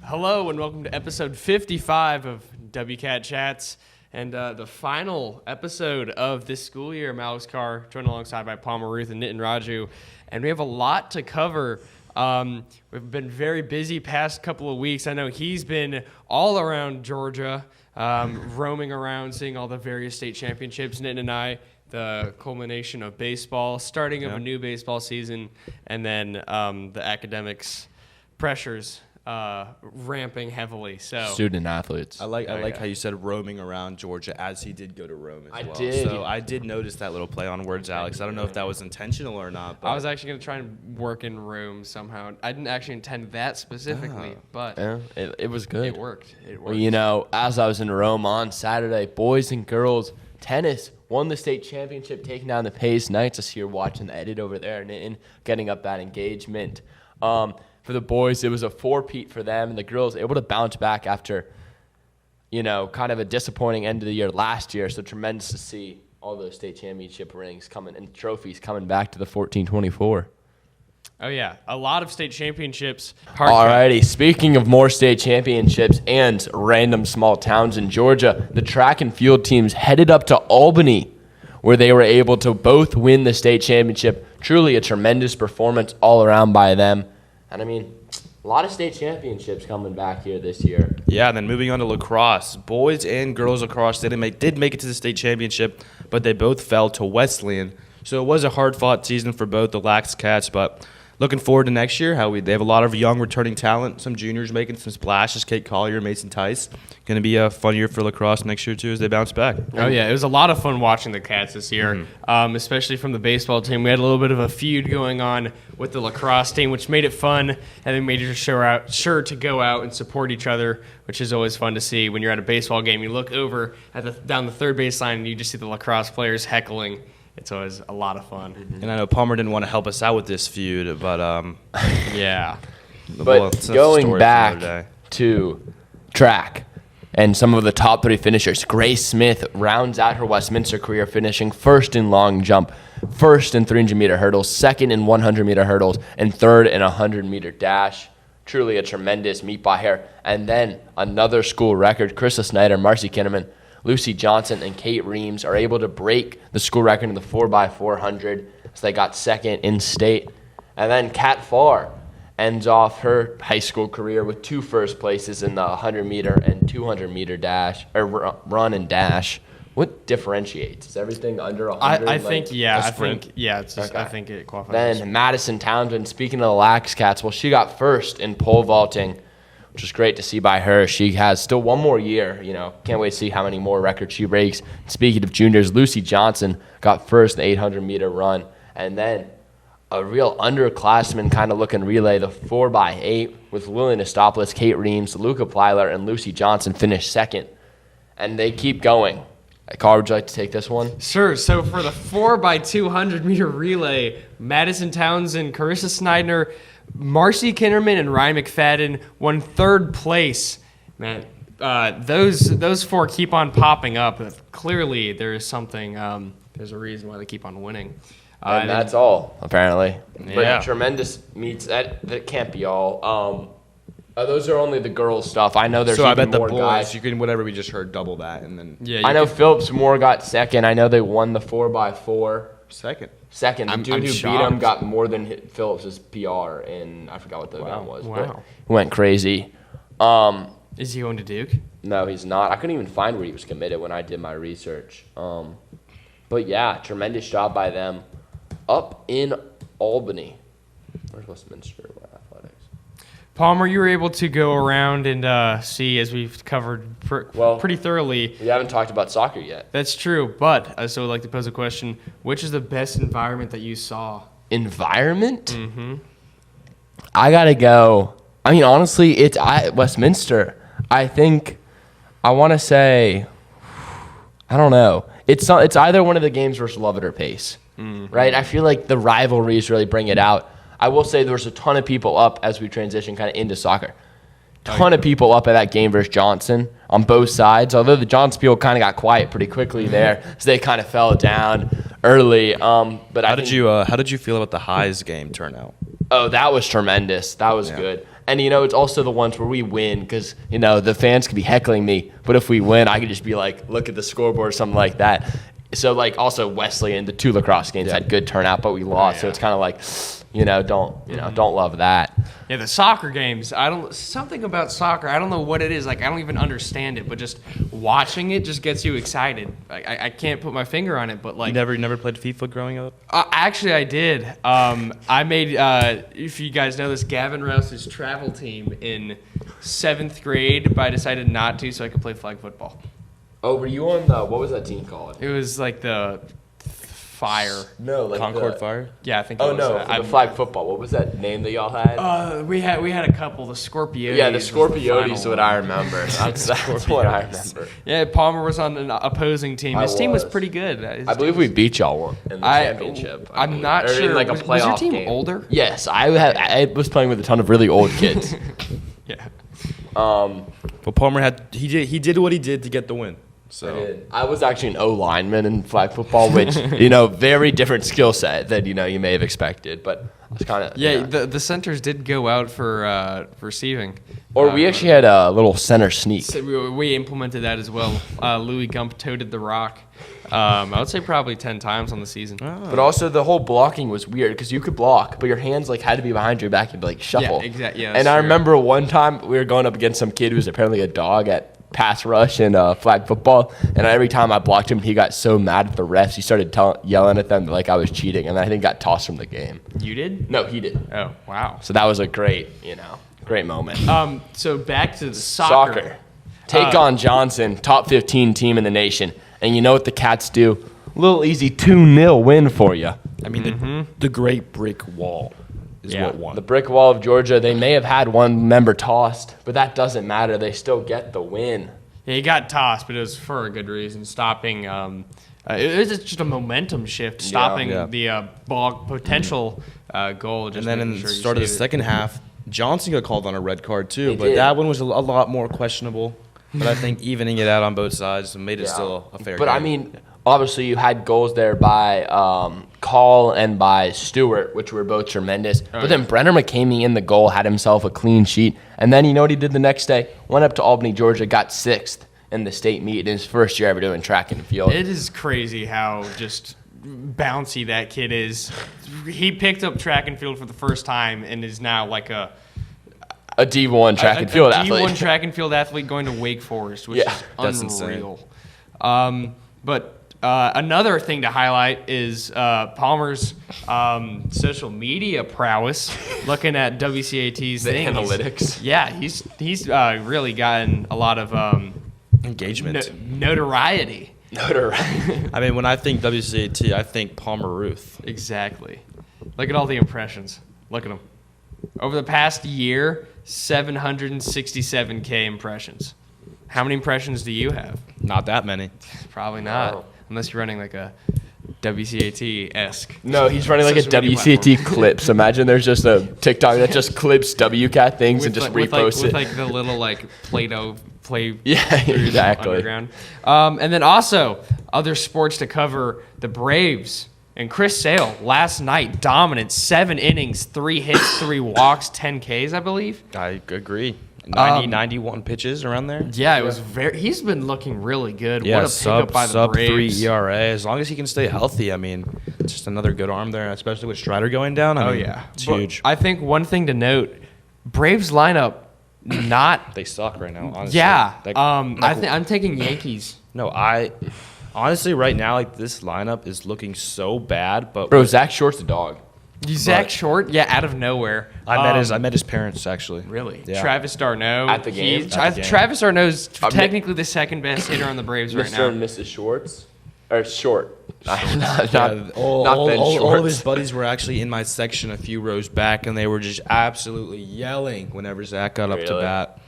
Hello and welcome to episode 55 of WCATChats and the final episode of this school year. I'm Alex Carr, joined alongside by Palmer Ruth and Nitin Raju, and we have a lot to cover. We've been very busy past couple of weeks. I know he's been all around Georgia, roaming around, seeing all the various state championships. Nitin and I, the culmination of baseball, starting of a new baseball season, and then the academics pressures ramping heavily. So student athletes. I like how you said roaming around Georgia, as he did go to Rome as well. Did. So I did notice that little play on words, Alex. I don't know if that was intentional or not. But I was actually going to try and work in Rome somehow. I didn't actually intend that specifically, but Yeah, it was good. it worked. It worked. Well, you know, as I was in Rome on Saturday, boys and girls tennis won the state championship, taking down the Pace Knights. Just here watching the edit over there and getting up that engagement. For the boys, it was a four-peat for them, and the girls able to bounce back after, you know, kind of a disappointing end of the year last year. So tremendous to see all those state championship rings coming and trophies coming back to the 1424. Oh, yeah. A lot of state championships. Alrighty, speaking of more state championships and random small towns in Georgia, the track and field teams headed up to Albany, where they were able to both win the state championship. Truly a tremendous performance all around by them. And I mean, a lot of state championships coming back here this year. Yeah, and then moving on to lacrosse. Boys and girls lacrosse did make it to the state championship, but they both fell to Wesleyan. So it was a hard-fought season for both the WCATs, but looking forward to next year. They have a lot of young returning talent, some juniors making some splashes, Kate Collier, Mason Tice. Going to be a fun year for lacrosse next year, too, as they bounce back. Oh, yeah. It was a lot of fun watching the Cats this year, especially from the baseball team. We had a little bit of a feud going on with the lacrosse team, which made it fun, and they made sure to go out and support each other, which is always fun to see. When you're at a baseball game, you look over down the third base line, and you just see the lacrosse players heckling. It's always a lot of fun. And I know Palmer didn't want to help us out with this feud, but yeah. But going back to track and some of the top three finishers, Grace Smith rounds out her Westminster career, finishing first in long jump, first in 300-meter hurdles, second in 100-meter hurdles, and third in 100-meter dash. Truly a tremendous meet by her. And then another school record, Krista Snyder, Marcy Kinnaman, Lucy Johnson, and Kate Reams are able to break the school record in the 4x400, so they got second in state. And then Kat Farr ends off her high school career with two first places in the 100-meter and 200-meter dash, or run and dash. What differentiates? Is everything under 100? I think it qualifies. Then Madison Townsend, speaking of the WCATs, well, she got first in pole vaulting, which is great to see by her. She has still one more year. You know, can't wait to see how many more records she breaks. Speaking of juniors, Lucy Johnson got first in the 800-meter run. And then a real underclassman kind of looking relay, the 4x8 with Lillian Estopoulos, Kate Reams, Luca Plyler, and Lucy Johnson finished second. And they keep going. Carl, would you like to take this one? Sure. So for the 4x200-meter relay, Madison Townsend, Carissa Snyder, Marcy Kinnerman, and Ryan McFadden won third place. Man, those four keep on popping up. Clearly, there is something. There's a reason why they keep on winning. And that's all, apparently. Yeah. But tremendous meets. That can't be all. Those are only the girls' stuff. I know there's so I even bet the more boys, guys. you can, whatever we just heard, double that. And then Yeah, I know Phillips Moore got second. I know they won the 4x4. second. Second. The dude I'm who beat shocked. him got more than Phillips' PR, and I forgot what the event was. Wow. But he went crazy. Is he going to Duke? No, he's not. I couldn't even find where he was committed when I did my research. But yeah, tremendous job by them. Up in Albany. Where's Westminster Athletics? Palmer, you were able to go around and see, as we've covered pretty thoroughly. We haven't talked about soccer yet. That's true, but I still would like to pose a question. Which is the best environment that you saw? Environment? Mm-hmm. I gotta go. I mean, honestly, it's Westminster. I think I want to say, I don't know. It's either one of the games versus Love It or Pace, right? I feel like the rivalries really bring it out. I will say there was a ton of people up as we transition kind of into soccer. Ton of people up at that game versus Johnson on both sides, although the Johnson people kind of got quiet pretty quickly there, so they kind of fell down early. But how did you feel about the Highs game turnout? Oh, that was tremendous. That was good. And, it's also the ones where we win because, the fans could be heckling me. But if we win, I could just be like, look at the scoreboard or something like that. So, also Wesleyan, the 2 lacrosse games had good turnout, but we lost. So it's kind of like, don't love that. Yeah, the soccer games. Something about soccer. I don't know what it is. Like, I don't even understand it, but just watching it just gets you excited. I can't put my finger on it, but like. You never played FIFA growing up? Actually, I did. I made. If you guys know this, Gavin Rouse's travel team in 7th grade, but I decided not to, so I could play flag football. Oh, were you on what was that team called? It was like the Fire. No, like Concord Fire? Yeah, I think. Oh no, the flag football. What was that name that y'all had? We had a couple. The Scorpiotes. Yeah, the Scorpiotes is what I remember. That's what I remember. Yeah, Palmer was on an opposing team. His team was pretty good. I believe we beat y'all in the championship. I'm not sure. In like a playoff was your team game. older? Yes, I was playing with a ton of really old kids. Yeah. But Palmer he did what he did to get the win. So I was actually an O lineman in flag football, which very different skill set than you may have expected. But I was kind of The centers did go out for receiving. Or we actually had a little center sneak. So we implemented that as well. Louis Gump toted the rock. I would say probably 10 times on the season. Oh. But also the whole blocking was weird because you could block, but your hands had to be behind your back and be shuffle. Yeah, exactly. Yeah, and I remember one time we were going up against some kid who was apparently a dog at pass rush in flag football, and every time I blocked him, he got so mad at the refs, he started yelling at them like I was cheating, and I think got tossed from the game. You did? No, he did. Oh, wow. So that was a great moment. So back to the soccer. Take on Johnson, top 15 team in the nation, and you know what the Cats do? A little easy 2-0 win for you. I mean, the great brick wall is what won. The brick wall of Georgia, they may have had one member tossed, but that doesn't matter. They still get the win. Yeah, he got tossed, but it was for a good reason. Stopping, it was just a momentum shift, stopping the ball potential goal. Just and then in the start of the second half, Johnson got called on a red card too, but did. that one was a lot more questionable. But I think evening it out on both sides made it still a fair game. But I mean, obviously you had goals there by Call and by Stewart, which were both tremendous. But then Brenner McCamey in the goal had himself a clean sheet. And then you know what he did the next day? Went up to Albany, Georgia, got 6th in the state meet in his first year ever doing track and field. It is crazy how just bouncy that kid is. He picked up track and field for the first time and is now like a D1 track and field athlete. D1 track and field athlete going to Wake Forest, which is that's unreal. But another thing to highlight is Palmer's social media prowess. Looking at WCAT's analytics. He's really gotten a lot of engagement, notoriety. I mean, when I think WCAT, I think Palmer Ruth. Exactly. Look at all the impressions. Look at them. Over the past year, 767K impressions. How many impressions do you have? Not that many. Probably not. No. Unless you're running like a WCAT-esque. No, he's running like a WCAT clips. Imagine there's just a TikTok that just clips WCAT things and just reposts it. With like the little Play-Doh play. Yeah, exactly. Underground. And then also other sports to cover: the Braves and Chris Sale last night, dominant, 7 innings, 3 hits, 3 walks, 10 Ks, I believe. I agree. 91 pitches around there. Yeah, it was he's been looking really good. Yeah, what a pickup by the Braves. Sub 3 ERA. As long as he can stay healthy, I mean, it's just another good arm there, especially with Strider going down. I mean, it's huge. I think one thing to note, Braves lineup not they suck right now, honestly. Yeah. I'm taking Yankees. No, honestly right now this lineup is looking so bad, but bro, Zach Short's a dog. Zach Short, out of nowhere. I met his parents actually. Really? Yeah. Travis d'Arnaud at the game. Travis d'Arnaud's technically the second best hitter on the Braves right now. Mr. and Mrs. Schwartz, or Short. All of his buddies were actually in my section a few rows back, and they were just absolutely yelling whenever Zach got up to bat.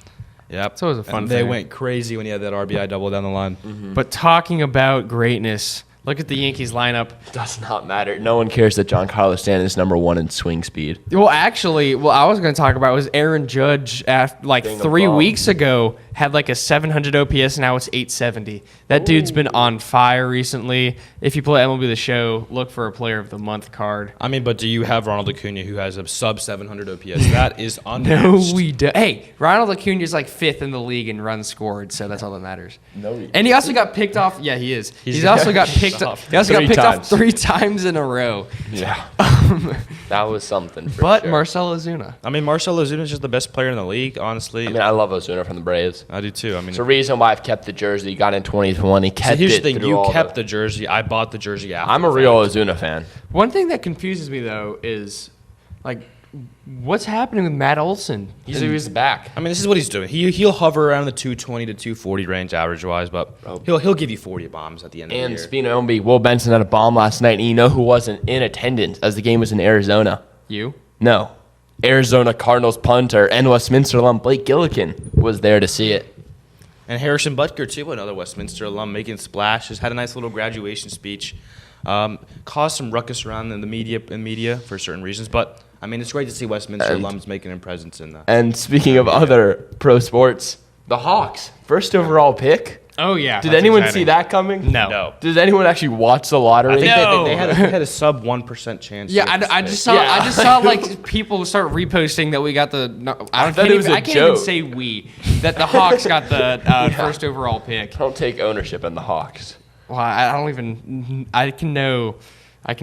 Yep. So it was a fun thing. They went crazy when he had that RBI double down the line. Mm-hmm. But talking about greatness, Look at the Yankees lineup. Does not matter. No one cares that Giancarlo Stanton is number 1 in swing speed. Well, actually, I was going to talk about was Aaron Judge after, like Being a 3 bum. weeks ago had like a 700 OPS. Now it's 870. That dude's been on fire recently. If you play MLB The Show, look for a Player of the Month card. I mean, but do you have Ronald Acuna who has a sub 700 OPS? That is No, unmatched. we don't. Hey, Ronald Acuna is like 5th in the league in runs scored, so that's all that matters. No, And he also got picked off. Yeah, he is. He's got also got picked off. He also got 3 picked off times. 3 times in a row. Yeah. That was something for But sure. Marcel Ozuna. I mean, Marcell Ozuna is just the best player in the league, honestly. I mean, I love Ozuna from the Braves. I do too. I mean, It's the reason why I've kept the jersey. Got in 2020. so Kept here's it the thing. through You all kept the jersey. I bought the jersey after. I'm a the real fact. Ozuna fan. One thing that confuses me though is like what's happening with Matt Olson? He's back. I mean, this is what he's doing. He'll hover around the 220 to 240 range average wise, but he'll give you 40 bombs at the end of the And year. speaking of MLB, Will Benson had a bomb last night, and you know who wasn't in attendance as the game was in Arizona? You? No. Arizona Cardinals punter and Westminster alum Blake Gillikin was there to see it. And Harrison Butker, too, another Westminster alum, making splashes, had a nice little graduation speech. Caused some ruckus around in the media for certain reasons, but I mean, it's great to see Westminster alums making a presence in that. And speaking of other pro sports, the Hawks, first overall pick. Oh yeah. Did that's anyone exciting. see that coming? No. Does anyone actually watch the lottery? I think No. they had a sub 1% chance. Yeah, to I just saw. Yeah. I just saw like people start reposting that we got the. No, I thought it was a I can't even joke. say we that the Hawks got the first overall pick. Don't take ownership in the Hawks. Well, I don't even. I can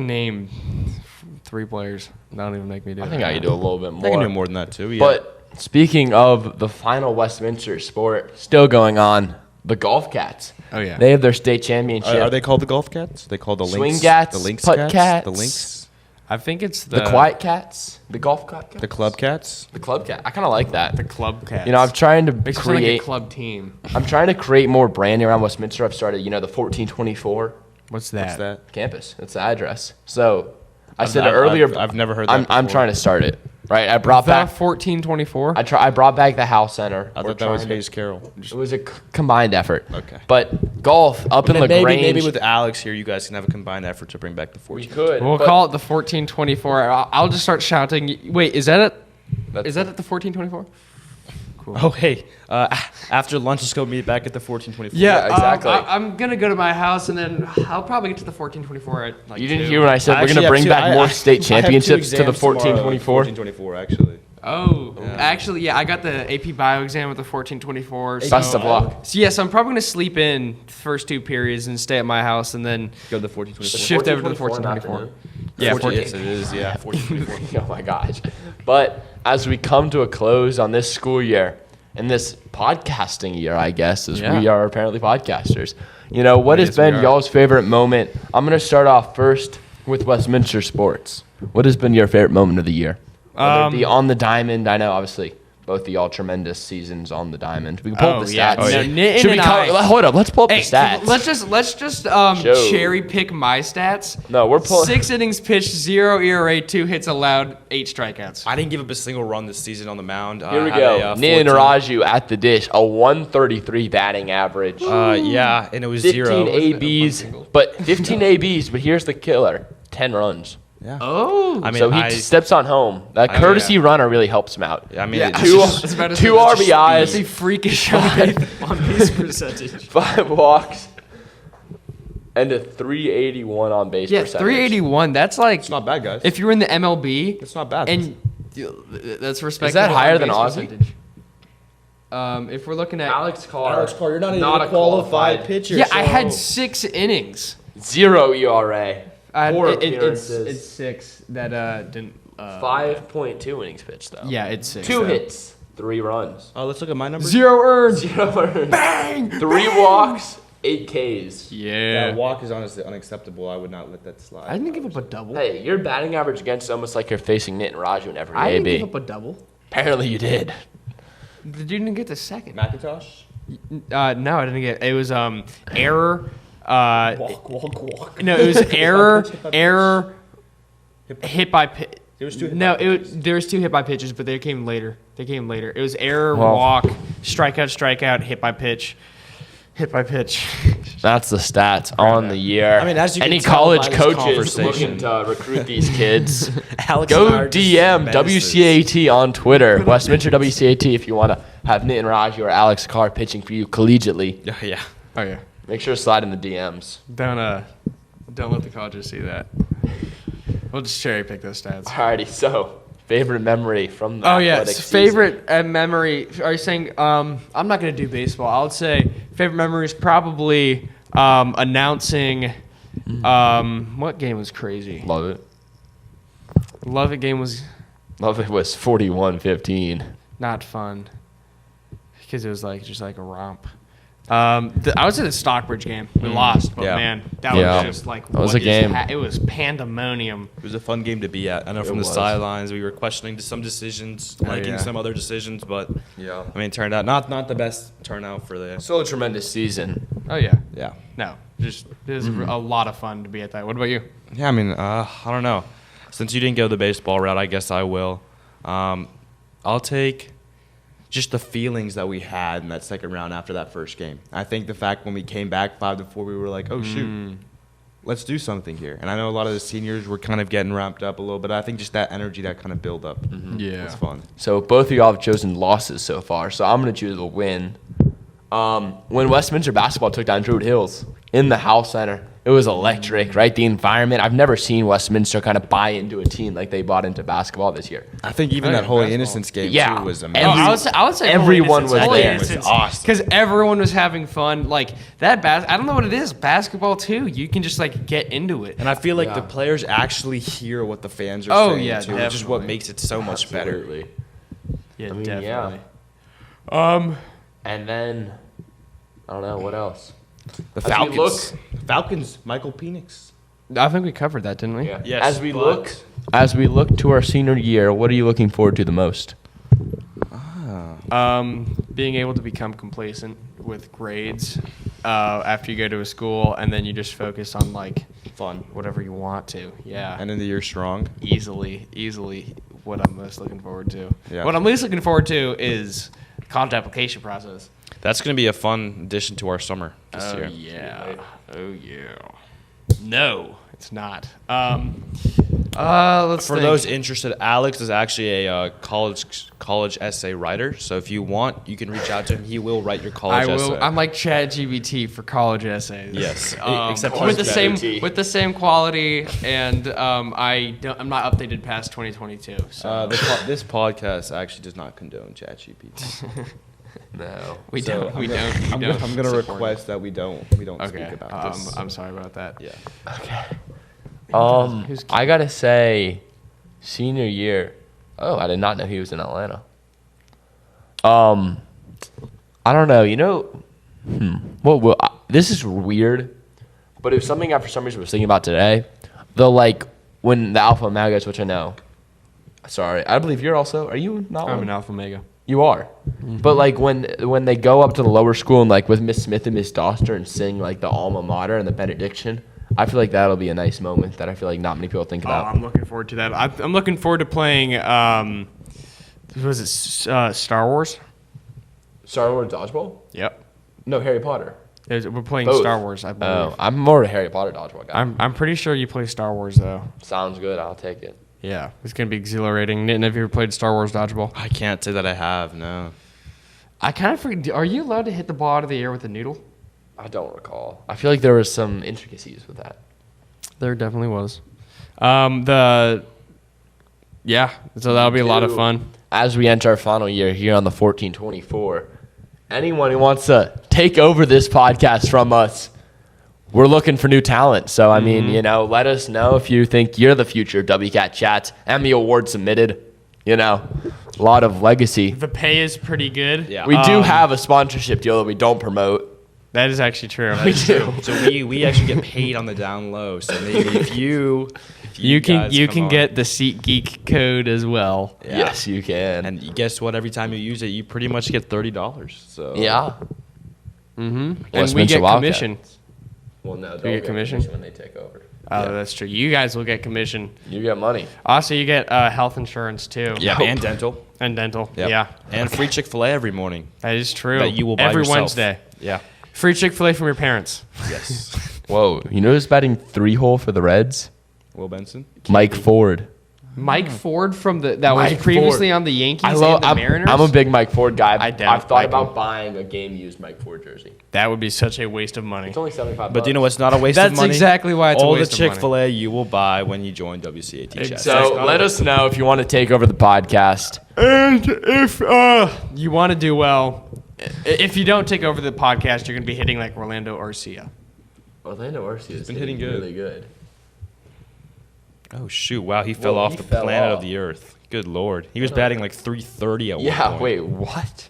name 3 players. Don't even make me do it. I think I could do a little bit more. They can do more than that, too. Yeah. But speaking of the final Westminster sport still going on, the Golf Cats. Oh, yeah. They have their state championship. Are they called the Golf Cats? Are they called the Swing Lynx? Cats, The Lynx Putt Cats? Cats. The Lynx? I think it's the Quiet Cats? The Golf Cats? The Club Cats? The Club Cat. I kind of like that. the club cats. You know, I'm trying to Makes it sound like a create. club team. I'm trying to create more branding around Westminster. I've started, the 1424 What's that? What's that? campus. That's the address. So I said I've- earlier. I've never heard that I'm before. trying to start it. Right. I brought The back. 1424. I brought back the House Center. I We're thought that was trying to- Hayes Carroll. It was a combined effort. Okay. But golf up in LaGrange. Maybe with Alex here, you guys can have a combined effort to bring back the 14. we could. We'll but call it the 1424. I'll just start shouting. Wait, is that it? that's- Is that at the 1424? Oh, hey. After lunch, let's go meet back at the 1424. Yeah, exactly. I'm gonna go to my house and then I'll probably get to the 1424 at like You didn't 2. hear when I said we're going to bring back more state championships to the 1424? 1424, actually. Oh, actually, yeah, I got the AP Bio exam with the 1424. Best of luck. So, yeah, so I'm probably gonna sleep in the first 2 periods and stay at my house and then Go to the 1424. shift over to the 1424 1424. Yeah, 14. Yes, it is. Yeah, 1424. Oh my gosh. But as we come to a close on this school year and this podcasting year, I guess, as Yeah. we are apparently podcasters, what has Yes, we been are. y'all's favorite moment? I'm going to start off first with Westminster sports. What has been your favorite moment of the year? Whether it be on the diamond, I know obviously both of y'all tremendous seasons on the diamond. We can pull up the yeah. stats. Oh, yeah. Nitin Should we and hold up, let's pull up Hey, the stats. let's just Show. cherry pick my stats. No, we're pulling 6 innings pitched, 0 ERA, 2 hits allowed, 8 strikeouts. I didn't give up a single run this season on the mound. Here we I had go. a, Nitin 14 Raju at the dish, a 133 batting average. Yeah, and it was 15 0. ABs, but 15 ABs, but here's the killer: 10 runs. Yeah. Oh, I mean, So he steps on home. That courtesy runner really helps him out. I mean, yeah, it's two- just- I was about to say, two that's just RBIs. speed. That's a freakish on base percentage. 5 walks and a 381 on base Yeah, percentage. 381. That's like it's not bad, guys. if you were in the MLB. It's not bad. And that's respectable. higher than on-base Ozzy? percentage. If we're looking at Carr, you're not, even a qualified pitcher. yeah, I had 6 innings. 0 ERA. I, 4 it's appearances. 6 that didn't. 5.2 innings pitched though. Yeah, it's 6. 2 hits, 3 runs. Oh, let's look at my numbers. 0 earned. 0 earned. Bang! 3 walks, 8 Ks. Yeah. That walk is honestly unacceptable. I would not let that slide. I didn't give up a double. Hey, your batting average against almost like you're facing Nitin Raju in every I didn't AB. give up a double. Apparently you did. The dude didn't get the second. Macintosh? No, I didn't get. It was error. Walk. No, it was error. Hit by pitch. There was 2 hit No, by pitches. there was 2 hit by pitches, but they came later. It was error, Wow. walk, strikeout, hit by pitch, hit by pitch. That's the stats on the year. I mean, as you can any tell college by this coaches conversation. looking to recruit these kids, Alex and I go are just DM menaces. WCAT on Twitter. Westminster WCAT if you want to have Nitin Raju or Alex Carr pitching for you collegiately. Yeah. Oh yeah. Make sure to slide in the DMs. Don't let the colleges see that. We'll just cherry pick those stats. Alrighty, so favorite memory from the Oh yeah, athletic favorite memory. Are you saying? I'm not gonna do baseball. I would say favorite memory is probably announcing. What game was crazy? season? Love it. Love It game was Love it was 41-15. not fun because it was just like a romp. I would say the Stockbridge game. We lost, but Yeah. man, that Yeah. was just like That was a game. it was pandemonium. It was a fun game to be at. I know from the was. sidelines we were questioning some decisions, liking yeah. some other decisions, but Yeah. I mean, it turned out not the best turnout for the. Still a tremendous season. Oh yeah, Yeah. no, just it was a lot of fun to be at that. What about you? Yeah, I mean, I don't know. Since you didn't go the baseball route, I guess I will. I'll take just the feelings that we had in that second round after that first game. I think the fact when we came back 5-4, we were like, oh, shoot, let's do something here. And I know a lot of the seniors were kind of getting ramped up a little bit. I think just that energy, that kind of build up was fun. So both of y'all have chosen losses so far, so I'm going to choose a win. When Westminster basketball took down Druid Hills in the House Center, it was electric, right? The environment. I've never seen Westminster kind of buy into a team like they bought into basketball this year. I think even Oh, that Holy basketball. Innocence game Yeah. too was Every- amazing. I would say everyone was there. It was awesome. because everyone was having fun. Like that I don't know what it is. Basketball too. You can just like get into it. And I feel like Yeah. the players actually hear what the fans are Oh, saying yeah, too, which is what definitely. makes it so much better. Absolutely. Yeah, I mean, definitely. And then, I don't know, what else? The As we Falcons. Falcons, Michael Penix. I think we covered that, didn't we? Yeah. Yes, As we look to our senior year, what are you looking forward to the most? Being able to become complacent with grades after you go to a school, and then you just focus on like Fun. whatever you want to. Yeah, End of the year strong. easily what I'm most looking forward to. Yeah. What I'm least looking forward to is the college application process. That's going to be a fun addition to our summer this year. Yeah. Oh yeah. No, it's not. Let's For think. those interested, Alex is actually a college essay writer. So if you want, you can reach out to him. He will write your college I essay. will. I'm like ChatGPT for college essays. Yes. Except with the he's same better. with the same quality, and I'm not updated past 2022. So this podcast actually does not condone ChatGPT. No. we So don't. We I'm don't. going to support request that we don't it. speak Okay. about this. I'm sorry about that. Yeah. Okay. I gotta say, senior year. Oh, I did not know he was in Atlanta. I don't know. You know, well, this is weird, but it was something I for some reason was thinking about today. When the Alpha Omegas, which I know. Sorry, I believe you're also. Are you not? I'm one? an alpha omega. You are. But like when they go up to the lower school and like with Miss Smith and Miss Doster and sing like the alma mater and the benediction, I feel like that'll be a nice moment that I feel like not many people think Oh, about. I'm looking forward to that. I'm looking forward to playing. Was it Star Wars? Star Wars dodgeball? Yep. No, Harry Potter. We're playing Both. Star Wars, I believe. Oh, I'm more of a Harry Potter dodgeball guy. I'm pretty sure you play Star Wars though. Sounds good. I'll take it. Yeah, it's gonna be exhilarating. Nitin, have you ever played Star Wars dodgeball? I can't say that I have, no. I kind of forget. Are you allowed to hit the ball out of the air with a noodle? I don't recall. I feel like there was some intricacies with that. There definitely was. So that'll be a lot of fun. As we enter our final year here on the 1424, anyone who wants to take over this podcast from us, we're looking for new talent. So, I mean, let us know if you think you're the future WCAT Chats. Emmy Award submitted. A lot of legacy. The pay is pretty good. Yeah. We do have a sponsorship deal that we don't promote. That is actually true. We do. So we actually get paid on the down low. So maybe if you You guys come can on. get the SeatGeek code as well. Yeah. Yes, you can. And guess what? Every time you use it, you pretty much get $30. So Yeah. And we Westminster get Wildcats. commission. Well, no, get commission? when they take over. Oh, that's true. You guys will get commission. You get money. Also, you get health insurance too. yeah, and dental. And dental. Yep. Yeah. And free Chick-fil-A every morning That is true. that you will buy every yourself. Wednesday. Yeah. Free Chick-fil-A from your parents. Yes. Whoa, you know who's batting 3-hole for the Reds? Will Benson. Mike Ford. Mike Ford from that Mike was previously Ford. on the Yankees and the Mariners. I'm a big Mike Ford guy. I doubt I've thought Mike about Ford. buying a game-used Mike Ford jersey. That would be such a waste of money. It's only $75. But do you know what's not a waste That's of money? exactly why it's a all waste the of money. Chick-fil-A you will buy when you join WCAT Chats. So let us know if you want to take over the podcast. And if you want to do well, if you don't take over the podcast, you're going to be hitting like Orlando Arcia. Orlando Arcia has been hitting good. really good. Oh shoot! Wow, he fell Whoa, off he the fell planet off. of the Earth. Good lord, he was batting like 330 at one Yeah, point. wait, what?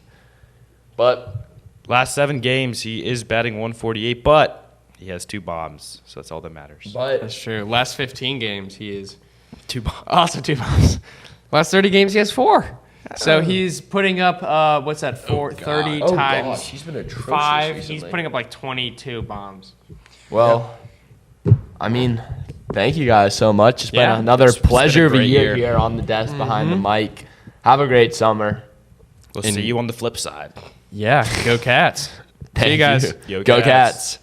But Last 7 games, he is batting 148, but he has 2 bombs, so that's all that matters. That's true. Last 15 games, he is 2 bombs. also 2 bombs. Last 30 games, he has 4. So he's putting up, what's that, 30 times he's been atrocious 5. recently. He's putting up like 22 bombs. Well, I mean, thank you guys so much. It's been Yeah, another it's been pleasure a of a great year year. here on the desk behind the mic. Have a great summer. We'll see you on the flip side. Yeah, go Cats. See you guys. Yo, Go Cats. Cats.